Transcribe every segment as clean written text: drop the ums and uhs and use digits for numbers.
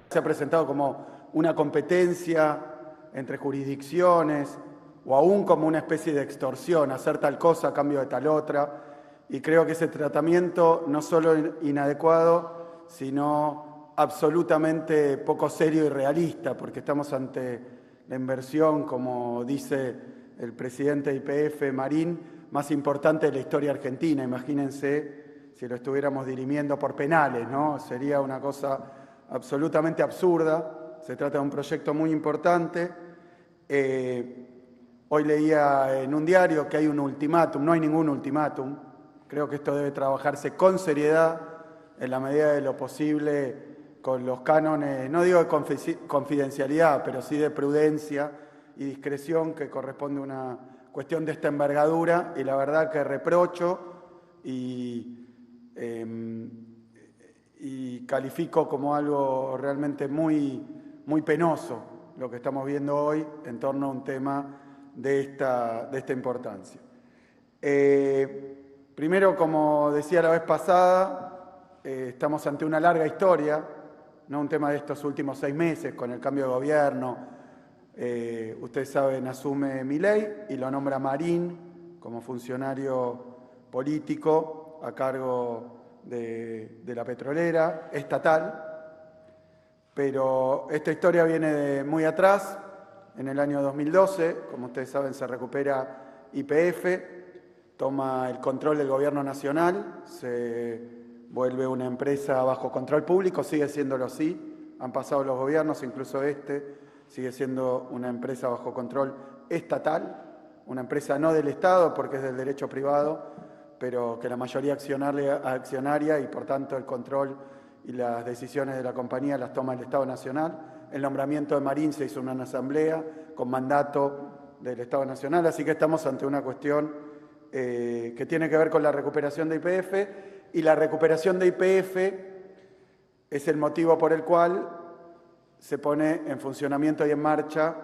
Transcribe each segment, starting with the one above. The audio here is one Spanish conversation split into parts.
Se ha presentado como una competencia entre jurisdicciones o aún como una especie de extorsión, hacer tal cosa a cambio de tal otra. Y creo que ese tratamiento no solo inadecuado, sino absolutamente poco serio y realista, porque estamos ante la inversión, como dice el presidente de YPF, Marín, más importante de la historia argentina. Imagínense si lo estuviéramos dirimiendo por penales, ¿no? Sería una cosa absolutamente absurda. Se trata de un proyecto muy importante. Hoy leía en un diario que hay un ultimátum. No hay ningún ultimátum. Creo que esto debe trabajarse con seriedad, en la medida de lo posible, con los cánones, no digo de confidencialidad, pero sí de prudencia y discreción que corresponde a una cuestión de esta envergadura, y la verdad que reprocho y califico como algo realmente muy, muy penoso lo que estamos viendo hoy en torno a un tema de esta importancia. Primero, como decía la vez pasada, estamos ante una larga historia, no un tema de estos últimos 6 meses con el cambio de gobierno. Ustedes saben, asume Milei y lo nombra Marín como funcionario político a cargo de la petrolera estatal. Pero esta historia viene de muy atrás. En el año 2012, como ustedes saben, se recupera YPF, toma el control del gobierno nacional, se vuelve una empresa bajo control público, sigue siéndolo así, han pasado los gobiernos, incluso sigue siendo una empresa bajo control estatal, una empresa no del Estado porque es del derecho privado, pero que la mayoría accionaria y por tanto el control y las decisiones de la compañía las toma el Estado Nacional. El nombramiento de Marín se hizo en una asamblea con mandato del Estado Nacional, así que estamos ante una cuestión que tiene que ver con la recuperación de YPF, y la recuperación de YPF es el motivo por el cual se pone en funcionamiento y en marcha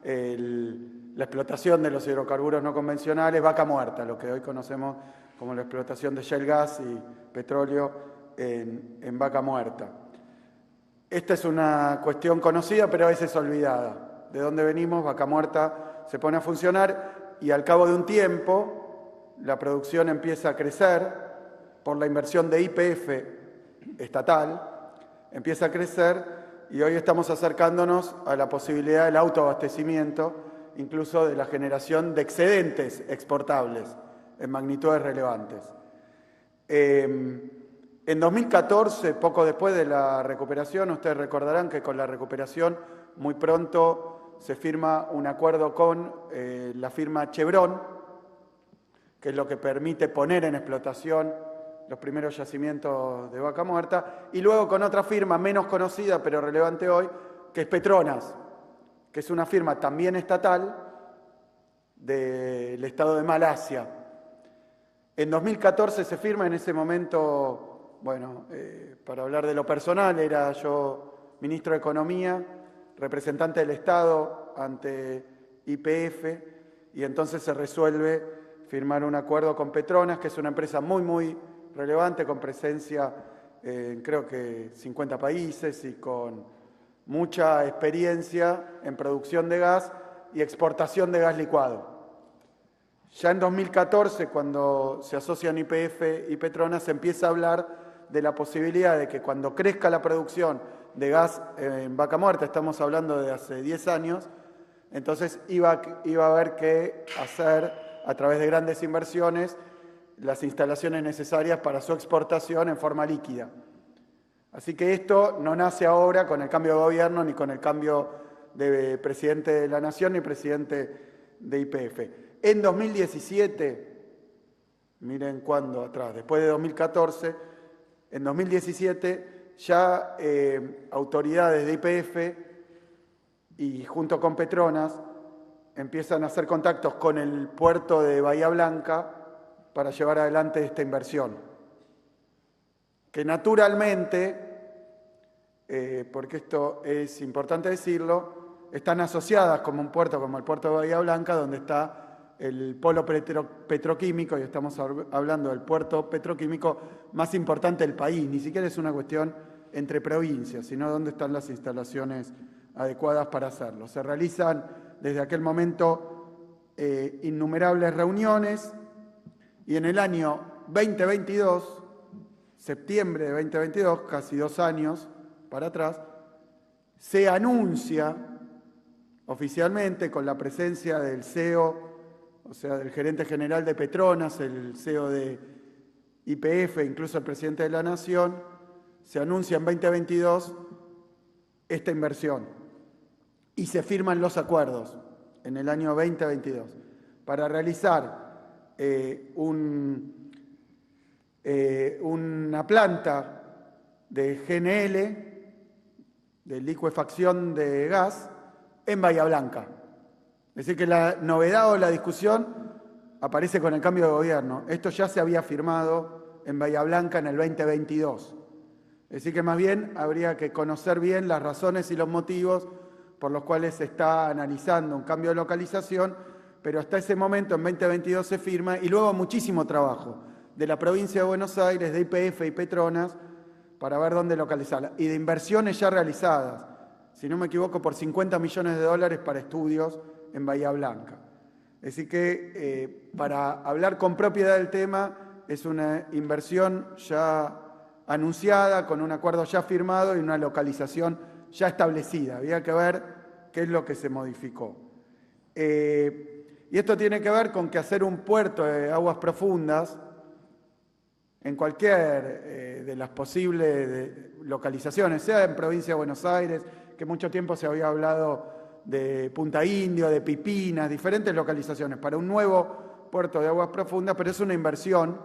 la explotación de los hidrocarburos no convencionales, Vaca Muerta, lo que hoy conocemos como la explotación de shale gas y petróleo en Vaca Muerta. Esta es una cuestión conocida, pero a veces olvidada. ¿De dónde venimos? Vaca Muerta se pone a funcionar y al cabo de un tiempo la producción empieza a crecer por la inversión de YPF estatal, empieza a crecer y hoy estamos acercándonos a la posibilidad del autoabastecimiento, incluso de la generación de excedentes exportables en magnitudes relevantes. En 2014, poco después de la recuperación, ustedes recordarán que con la recuperación muy pronto se firma un acuerdo con la firma Chevron, que es lo que permite poner en explotación los primeros yacimientos de Vaca Muerta, y luego con otra firma menos conocida pero relevante hoy, que es Petronas, que es una firma también estatal del estado de Malasia. En 2014 se firma, en ese momento... Bueno, para hablar de lo personal, era yo ministro de Economía, representante del Estado ante YPF, y entonces se resuelve firmar un acuerdo con Petronas, que es una empresa muy, muy relevante, con presencia en creo que 50 países y con mucha experiencia en producción de gas y exportación de gas licuado. Ya en 2014, cuando se asocian YPF y Petronas, se empieza a hablar de la posibilidad de que cuando crezca la producción de gas en Vaca Muerta, estamos hablando de hace 10 años, entonces iba a haber que hacer, a través de grandes inversiones, las instalaciones necesarias para su exportación en forma líquida. Así que esto no nace ahora con el cambio de gobierno, ni con el cambio de presidente de la Nación, ni presidente de YPF. En 2017, miren cuándo atrás, después de 2014, en 2017 ya autoridades de YPF y junto con Petronas empiezan a hacer contactos con el puerto de Bahía Blanca para llevar adelante esta inversión, que naturalmente, porque esto es importante decirlo, están asociadas como un puerto, como el puerto de Bahía Blanca, donde está el polo petroquímico, y estamos hablando del puerto petroquímico más importante del país. Ni siquiera es una cuestión entre provincias, sino dónde están las instalaciones adecuadas para hacerlo. Se realizan desde aquel momento innumerables reuniones y en el año 2022, septiembre de 2022, casi 2 años para atrás, se anuncia oficialmente con la presencia del CEO, o sea, del gerente general de Petronas, el CEO de YPF, incluso el presidente de la Nación, se anuncia en 2022 esta inversión y se firman los acuerdos en el año 2022 para realizar una planta de GNL, de licuefacción de gas, en Bahía Blanca. Es decir, que la novedad o la discusión aparece con el cambio de gobierno. Esto ya se había firmado en Bahía Blanca en el 2022. Es decir, que más bien habría que conocer bien las razones y los motivos por los cuales se está analizando un cambio de localización, pero hasta ese momento, en 2022, se firma, y luego muchísimo trabajo de la provincia de Buenos Aires, de YPF y Petronas, para ver dónde localizarla, y de inversiones ya realizadas, si no me equivoco, por 50 millones de dólares para estudios en Bahía Blanca. Es decir que para hablar con propiedad del tema, es una inversión ya anunciada, con un acuerdo ya firmado y una localización ya establecida. Había que ver qué es lo que se modificó. Y esto tiene que ver con que hacer un puerto de aguas profundas en cualquier de las posibles localizaciones, sea en provincia de Buenos Aires, que mucho tiempo se había hablado de Punta Indio, de Pipinas, diferentes localizaciones para un nuevo puerto de aguas profundas, pero es una inversión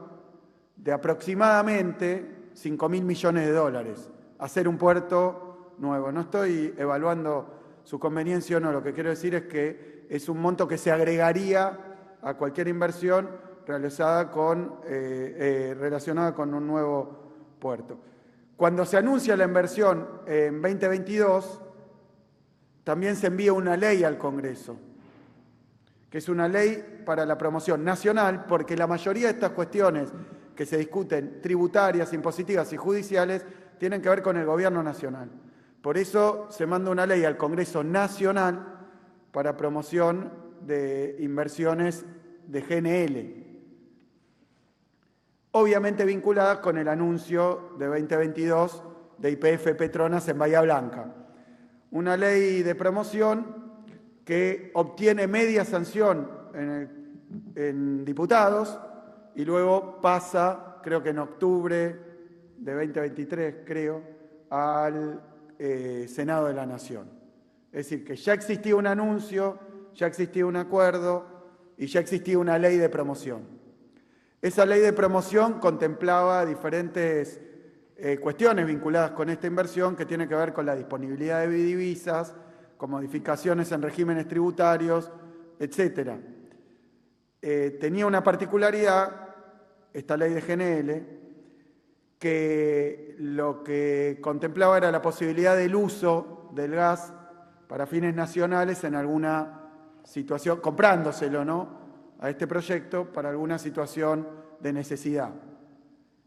de aproximadamente 5.000 millones de dólares, hacer un puerto nuevo. No estoy evaluando su conveniencia o no, lo que quiero decir es que es un monto que se agregaría a cualquier inversión realizada relacionada con un nuevo puerto. Cuando se anuncia la inversión en 2022, también se envía una ley al Congreso, que es una ley para la promoción nacional, porque la mayoría de estas cuestiones que se discuten, tributarias, impositivas y judiciales, tienen que ver con el gobierno nacional. Por eso se manda una ley al Congreso Nacional para promoción de inversiones de GNL, obviamente vinculadas con el anuncio de 2022 de YPF Petronas en Bahía Blanca. Una ley de promoción que obtiene media sanción en diputados y luego pasa, creo que en octubre de 2023, al Senado de la Nación. Es decir, que ya existía un anuncio, ya existía un acuerdo y ya existía una ley de promoción. Esa ley de promoción contemplaba diferentes cuestiones vinculadas con esta inversión que tiene que ver con la disponibilidad de divisas, con modificaciones en regímenes tributarios, etc. Tenía una particularidad, esta ley de GNL, que lo que contemplaba era la posibilidad del uso del gas para fines nacionales en alguna situación, comprándoselo, ¿no?, a este proyecto para alguna situación de necesidad.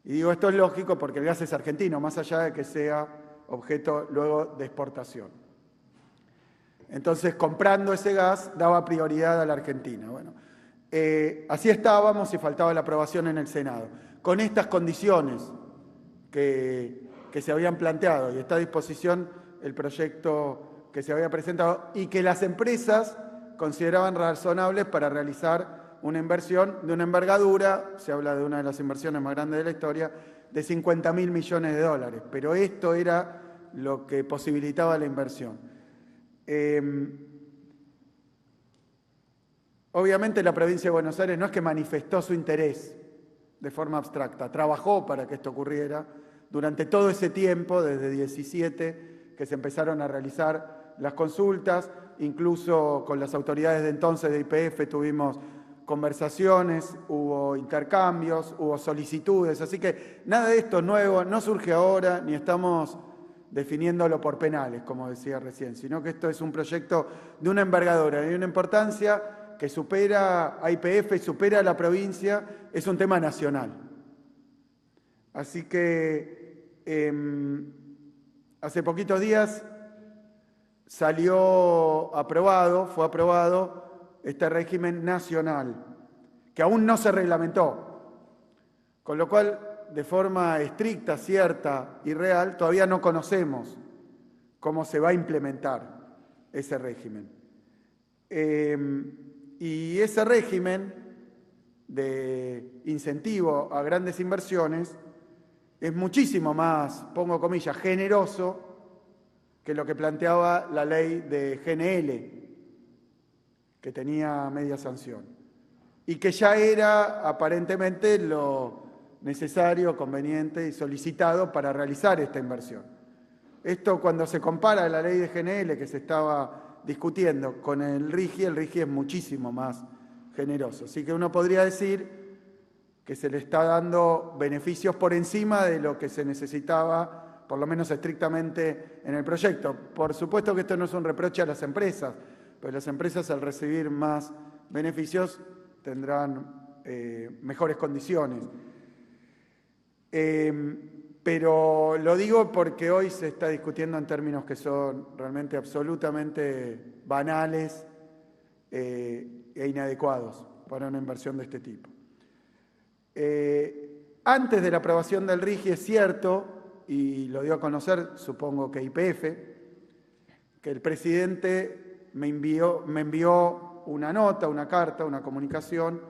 Y digo, esto es lógico porque el gas es argentino, más allá de que sea objeto luego de exportación. Entonces, comprando ese gas, daba prioridad a la Argentina. Bueno, así estábamos y faltaba la aprobación en el Senado. Con estas condiciones que se habían planteado y está a disposición el proyecto que se había presentado y que las empresas consideraban razonables para realizar una inversión de una envergadura, se habla de una de las inversiones más grandes de la historia, de 50.000 millones de dólares. Pero esto era lo que posibilitaba la inversión. Obviamente la provincia de Buenos Aires no es que manifestó su interés de forma abstracta, trabajó para que esto ocurriera durante todo ese tiempo, desde 17, que se empezaron a realizar las consultas, incluso con las autoridades de entonces de YPF tuvimos conversaciones, hubo intercambios, hubo solicitudes, así que nada de esto es nuevo, no surge ahora, ni estamos definiéndolo por penales, como decía recién, sino que esto es un proyecto de una envergadura y de una importancia que supera a YPF y supera a la provincia, es un tema nacional. Así que hace poquitos días fue aprobado este régimen nacional, que aún no se reglamentó, con lo cual, de forma estricta, cierta y real, todavía no conocemos cómo se va a implementar ese régimen. Y ese régimen de incentivo a grandes inversiones es muchísimo más, pongo comillas, generoso que lo que planteaba la ley de GNL, que tenía media sanción, y que ya era aparentemente lo necesario, conveniente y solicitado para realizar esta inversión. Esto, cuando se compara la ley de GNL que se estaba discutiendo con el RIGI es muchísimo más generoso. Así que uno podría decir que se le está dando beneficios por encima de lo que se necesitaba, por lo menos estrictamente, en el proyecto. Por supuesto que esto no es un reproche a las empresas, pero las empresas, al recibir más beneficios, tendrán mejores condiciones. Pero lo digo porque hoy se está discutiendo en términos que son realmente absolutamente banales e inadecuados para una inversión de este tipo. Antes de la aprobación del RIGI es cierto, y lo dio a conocer, supongo que YPF, que el presidente me envió una nota, una carta, una comunicación,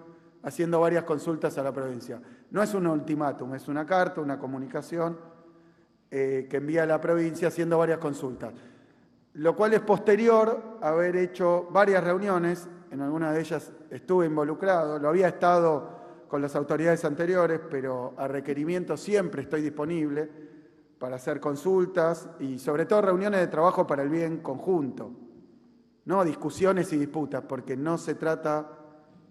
haciendo varias consultas a la provincia. No es un ultimátum, es una carta, una comunicación que envía a la provincia haciendo varias consultas, lo cual es posterior a haber hecho varias reuniones, en algunas de ellas estuve involucrado, lo había estado con las autoridades anteriores, pero a requerimiento siempre estoy disponible para hacer consultas y sobre todo reuniones de trabajo para el bien conjunto, no discusiones y disputas, porque no se trata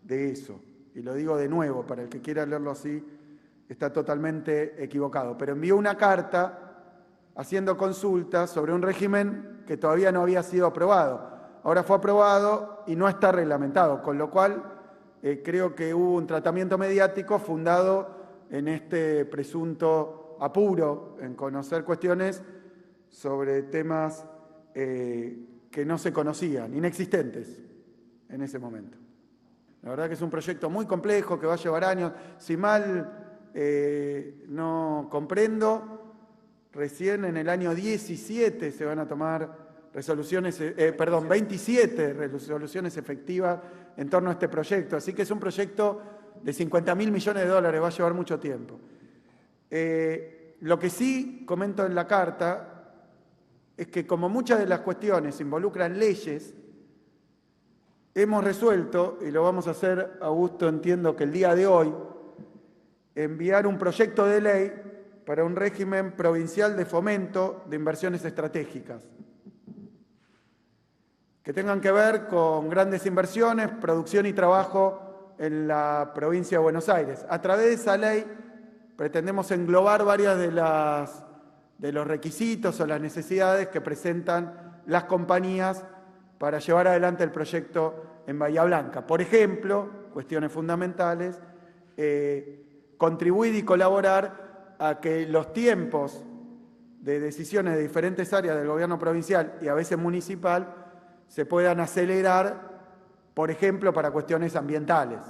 de eso. Y lo digo de nuevo, para el que quiera leerlo así, está totalmente equivocado. Pero envió una carta haciendo consultas sobre un régimen que todavía no había sido aprobado. Ahora fue aprobado y no está reglamentado, con lo cual creo que hubo un tratamiento mediático fundado en este presunto apuro en conocer cuestiones sobre temas que no se conocían, inexistentes en ese momento. La verdad que es un proyecto muy complejo que va a llevar años. Si mal no comprendo, recién en el año 17 se van a tomar 27 resoluciones efectivas en torno a este proyecto. Así que es un proyecto de $50.000 millones, va a llevar mucho tiempo. Lo que sí comento en la carta es que, como muchas de las cuestiones involucran leyes, hemos resuelto, y lo vamos a hacer, Augusto, entiendo que el día de hoy, enviar un proyecto de ley para un régimen provincial de fomento de inversiones estratégicas, que tengan que ver con grandes inversiones, producción y trabajo en la provincia de Buenos Aires. A través de esa ley pretendemos englobar varias de los requisitos o las necesidades que presentan las compañías para llevar adelante el proyecto en Bahía Blanca. Por ejemplo, cuestiones fundamentales, contribuir y colaborar a que los tiempos de decisiones de diferentes áreas del gobierno provincial y a veces municipal se puedan acelerar, por ejemplo, para cuestiones ambientales,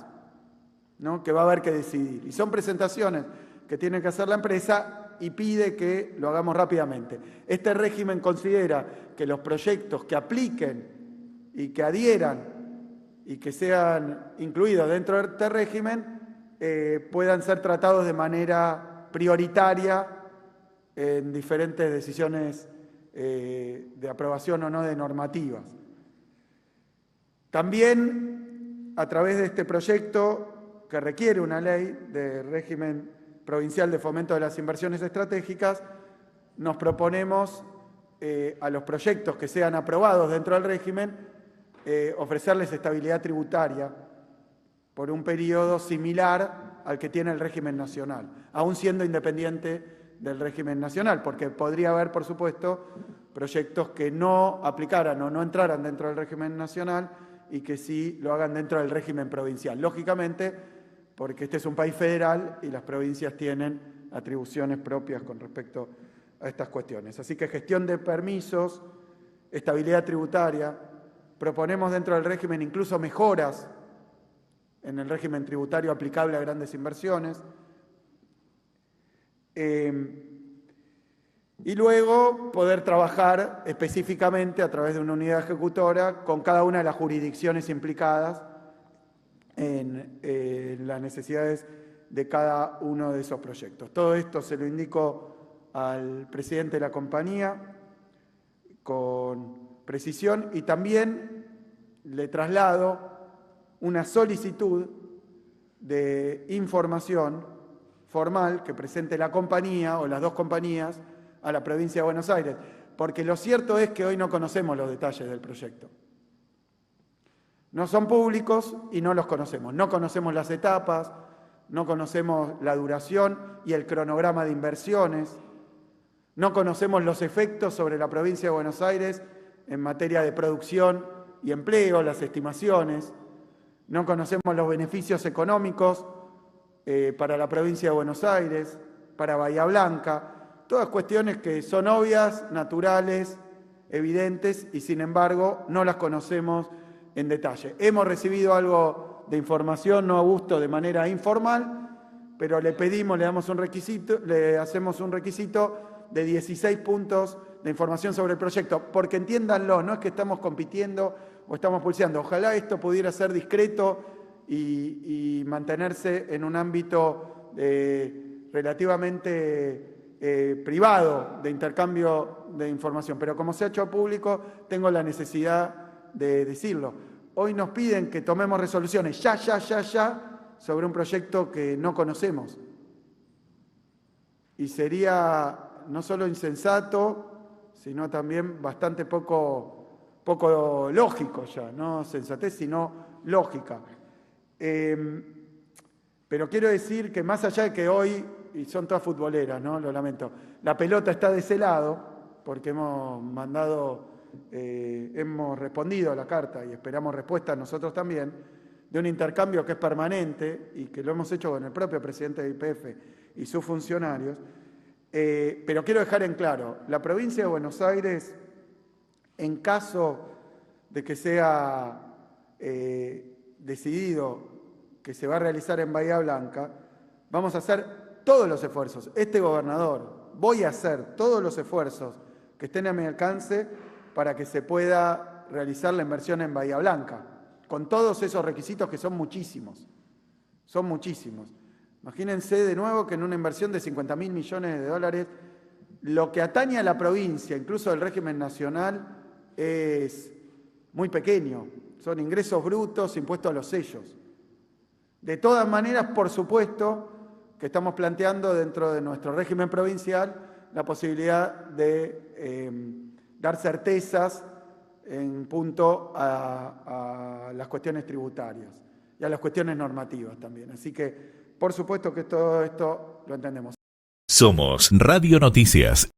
¿no? Que va a haber que decidir. Y son presentaciones que tiene que hacer la empresa y pide que lo hagamos rápidamente. Este régimen considera que los proyectos que apliquen y que adhieran y que sean incluidos dentro de este régimen puedan ser tratados de manera prioritaria en diferentes decisiones de aprobación o no de normativas. También, a través de este proyecto, que requiere una ley de régimen provincial de fomento de las inversiones estratégicas, nos proponemos a los proyectos que sean aprobados dentro del régimen ofrecerles estabilidad tributaria por un periodo similar al que tiene el régimen nacional, aún siendo independiente del régimen nacional, porque podría haber, por supuesto, proyectos que no aplicaran o no entraran dentro del régimen nacional y que sí lo hagan dentro del régimen provincial. Lógicamente, porque este es un país federal y las provincias tienen atribuciones propias con respecto a estas cuestiones. Así que gestión de permisos, estabilidad tributaria, proponemos dentro del régimen incluso mejoras en el régimen tributario aplicable a grandes inversiones. Y luego poder trabajar específicamente a través de una unidad ejecutora con cada una de las jurisdicciones implicadas en las necesidades de cada uno de esos proyectos. Todo esto se lo indico al presidente de la compañía con precisión y también le traslado una solicitud de información formal que presente la compañía o las dos compañías a la provincia de Buenos Aires, porque lo cierto es que hoy no conocemos los detalles del proyecto. No son públicos y no los conocemos. No conocemos las etapas, no conocemos la duración y el cronograma de inversiones, no conocemos los efectos sobre la provincia de Buenos Aires en materia de producción y empleo, las estimaciones, no conocemos los beneficios económicos para la provincia de Buenos Aires, para Bahía Blanca, todas cuestiones que son obvias, naturales, evidentes y sin embargo no las conocemos en detalle. Hemos recibido algo de información, no a gusto, de manera informal, pero le pedimos, le hacemos un requisito de 16 puntos de información sobre el proyecto, porque entiéndanlo, no es que estamos compitiendo o estamos pulseando. Ojalá esto pudiera ser discreto y mantenerse en un ámbito relativamente privado de intercambio de información, pero como se ha hecho público, tengo la necesidad de decirlo. Hoy nos piden que tomemos resoluciones ya sobre un proyecto que no conocemos. Y sería no solo insensato, sino también bastante poco lógico ya, no sensatez, sino lógica. Pero quiero decir que más allá de que hoy, y son todas futboleras, ¿no? Lo lamento, la pelota está de ese lado, porque hemos respondido a la carta y esperamos respuesta nosotros también, de un intercambio que es permanente y que lo hemos hecho con el propio presidente de YPF y sus funcionarios. Pero quiero dejar en claro, la provincia de Buenos Aires, en caso de que sea decidido que se va a realizar en Bahía Blanca, vamos a hacer todos los esfuerzos. Este gobernador, voy a hacer todos los esfuerzos que estén a mi alcance para que se pueda realizar la inversión en Bahía Blanca, con todos esos requisitos que son muchísimos. Son muchísimos. Imagínense de nuevo que en una inversión de 50.000 millones de dólares, lo que atañe a la provincia, incluso del régimen nacional, es muy pequeño. Son ingresos brutos impuestos a los sellos. De todas maneras, por supuesto, que estamos planteando dentro de nuestro régimen provincial la posibilidad de dar certezas en punto a las cuestiones tributarias y a las cuestiones normativas también. Así que, por supuesto que todo esto lo entendemos. Somos Radio Noticias.